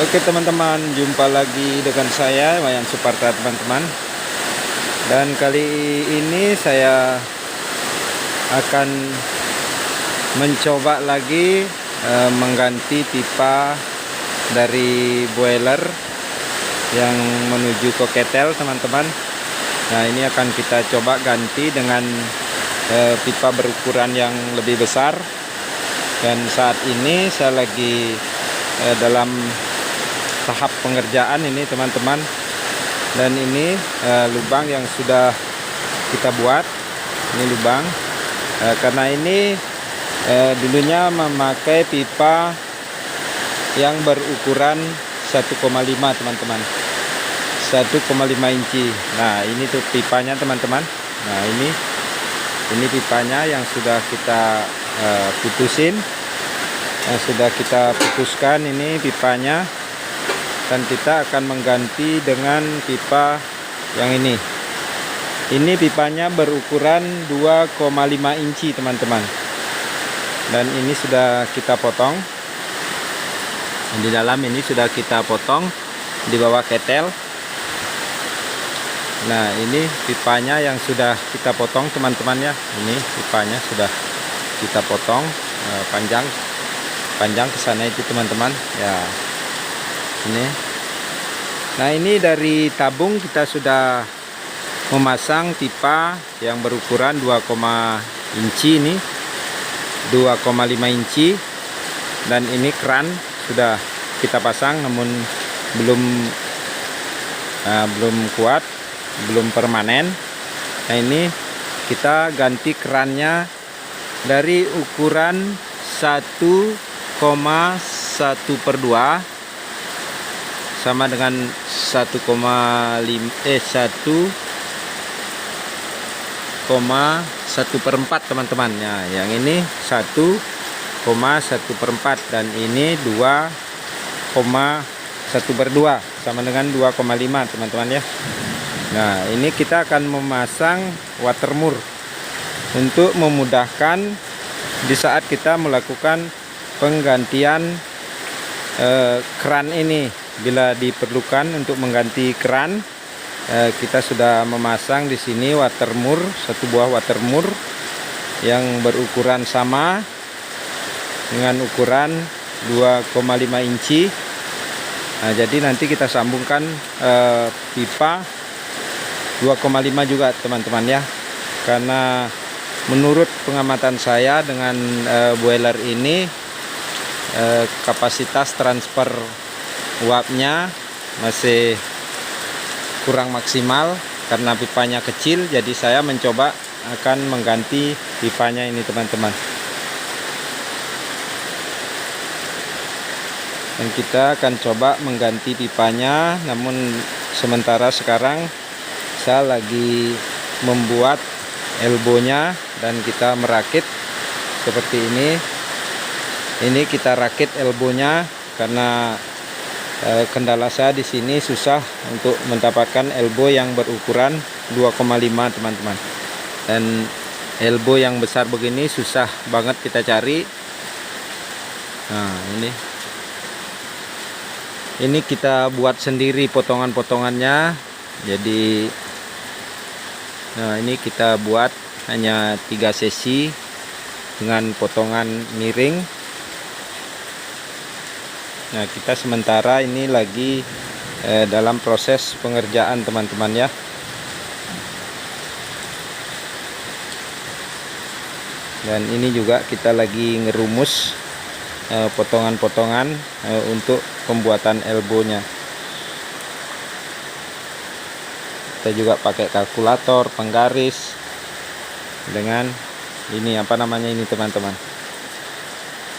Oke teman-teman, jumpa lagi dengan saya Wayan Suparta teman-teman. Dan kali ini saya akan mencoba lagi mengganti pipa dari boiler yang menuju ke ketel teman-teman. Nah, ini akan kita coba ganti dengan pipa berukuran yang lebih besar. Dan saat ini saya lagi dalam tahap pengerjaan ini teman-teman. Dan ini lubang yang sudah kita buat. Ini lubang karena ini dulunya memakai pipa yang berukuran 1,5 teman-teman, 1,5 inci. Nah, ini tuh pipanya teman-teman. Nah, ini pipanya yang sudah kita putusin, yang sudah kita putuskan. Ini pipanya, dan kita akan mengganti dengan pipa yang ini. Ini pipanya berukuran 2,5 inci teman-teman, dan ini sudah kita potong. Di dalam ini sudah kita potong di bawah ketel. Nah, ini pipanya yang sudah kita potong teman-teman ya. Ini pipanya sudah kita potong panjang ke sana itu teman-teman ya. Ini. Nah, ini dari tabung kita sudah memasang pipa yang berukuran 2, inci ini, 2,5 inci, dan ini keran sudah kita pasang, namun belum kuat, belum permanen. Nah, ini kita ganti kerannya dari ukuran 1,1/2 sama dengan 1,1/4 teman-teman. Nah, yang ini 1,1/4 dan ini 2,1/2 sama dengan 2,5 teman-teman ya. Nah, ini kita akan memasang watermur untuk memudahkan di saat kita melakukan penggantian keran ini. Bila diperlukan untuk mengganti keran, kita sudah memasang di sini watermur, satu buah watermur yang berukuran sama dengan ukuran 2,5 inci. Nah, jadi nanti kita sambungkan pipa 2,5 juga teman-teman ya. Karena menurut pengamatan saya dengan boiler ini kapasitas transfer uapnya masih kurang maksimal karena pipanya kecil. Jadi saya mencoba akan mengganti pipanya ini teman-teman. Dan kita akan coba mengganti pipanya, namun sementara sekarang saya lagi membuat elbownya dan kita merakit seperti ini. Ini kita rakit elbownya karena kendala saya di sini susah untuk mendapatkan elbow yang berukuran 2,5 teman-teman. Dan elbow yang besar begini susah banget kita cari. Nah, ini kita buat sendiri potongan-potongannya. Jadi nah, ini kita buat hanya 3 sesi dengan potongan miring. Nah, kita sementara ini lagi dalam proses pengerjaan teman-teman ya. Dan ini juga kita lagi ngerumus potongan-potongan untuk pembuatan elbownya. Kita juga pakai kalkulator, penggaris, dengan ini apa namanya ini teman-teman,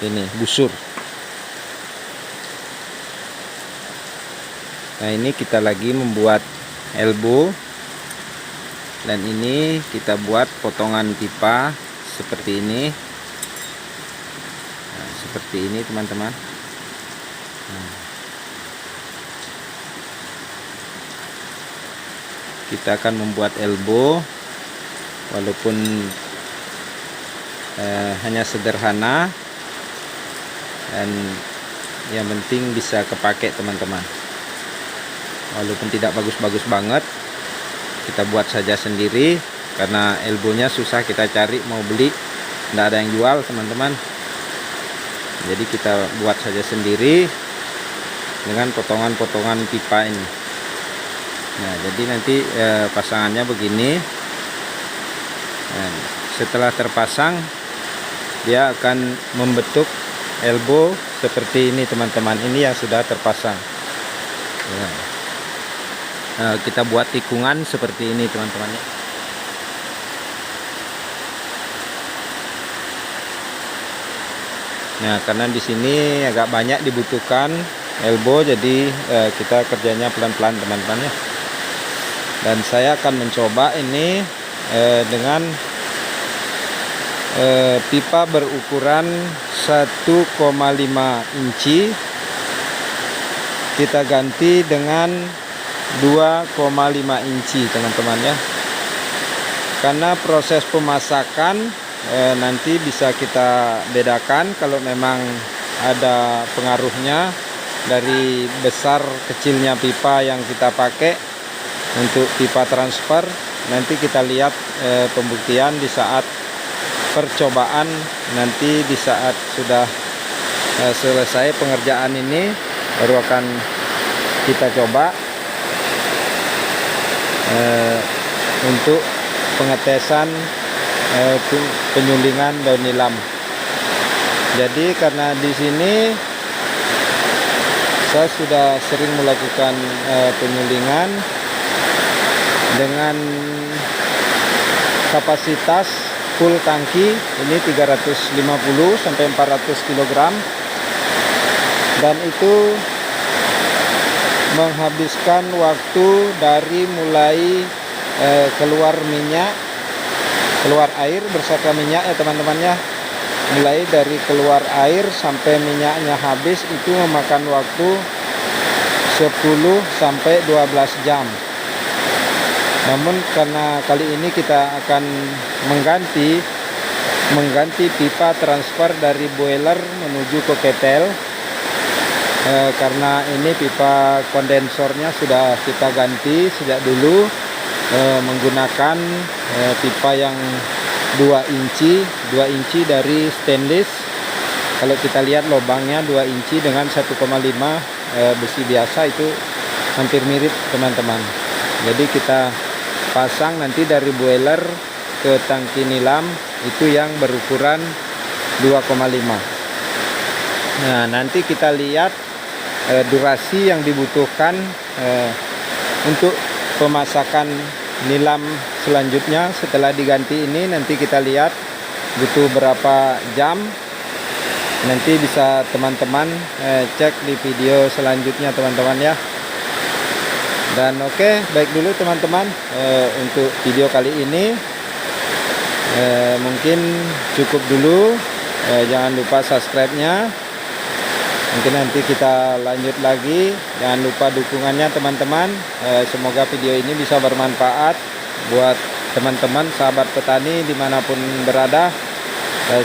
ini busur. Nah, ini kita lagi membuat elbow, dan ini kita buat potongan pipa seperti ini. Nah, seperti ini teman-teman. Nah, kita akan membuat elbow walaupun hanya sederhana, dan yang penting bisa kepake teman-teman. Walaupun tidak bagus-bagus banget, kita buat saja sendiri, karena elbownya susah kita cari, mau beli tidak ada yang jual teman-teman. Jadi kita buat saja sendiri dengan potongan-potongan pipa ini. Nah, jadi nanti pasangannya begini. Nah, setelah terpasang, dia akan membentuk elbow seperti ini teman-teman. Ini yang sudah terpasang. Kita buat tikungan seperti ini teman-teman. Nah, karena di sini agak banyak dibutuhkan elbow, jadi kita kerjanya pelan-pelan teman-teman ya. Dan saya akan mencoba ini dengan pipa berukuran 1,5 inci, kita ganti dengan 2,5 inci teman-teman ya. Karena proses pemasakan nanti bisa kita bedakan kalau memang ada pengaruhnya dari besar kecilnya pipa yang kita pakai untuk pipa transfer. Nanti kita lihat pembuktian di saat percobaan, nanti di saat sudah selesai pengerjaan ini baru akan kita coba untuk pengetesan penyulingan daun nilam. Jadi karena di sini saya sudah sering melakukan penyulingan dengan kapasitas full tangki ini 350 sampai 400 kg, dan itu menghabiskan waktu dari mulai keluar minyak, keluar air beserta minyak ya teman-teman ya. Mulai dari keluar air sampai minyaknya habis itu memakan waktu 10 sampai 12 jam. Namun karena kali ini kita akan mengganti pipa transfer dari boiler menuju ke ketel, karena ini pipa kondensornya sudah kita ganti sejak dulu menggunakan pipa yang 2 inci dari stainless. Kalau kita lihat lubangnya 2 inci dengan 1,5 besi biasa, itu hampir mirip teman-teman. Jadi kita pasang nanti dari boiler ke tangki nilam itu yang berukuran 2,5. Nah, nanti kita lihat durasi yang dibutuhkan untuk pemasakan nilam selanjutnya setelah diganti ini. Nanti kita lihat butuh berapa jam. Nanti bisa teman-teman cek di video selanjutnya teman-teman ya. Dan oke, baik dulu teman-teman, untuk video kali ini mungkin cukup dulu. Jangan lupa subscribe-nya. Mungkin nanti kita lanjut lagi. Jangan lupa dukungannya teman-teman. Semoga video ini bisa bermanfaat buat teman-teman sahabat petani dimanapun berada.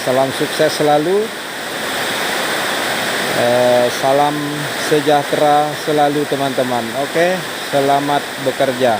Salam sukses selalu. Salam sejahtera selalu teman-teman. Oke, selamat bekerja.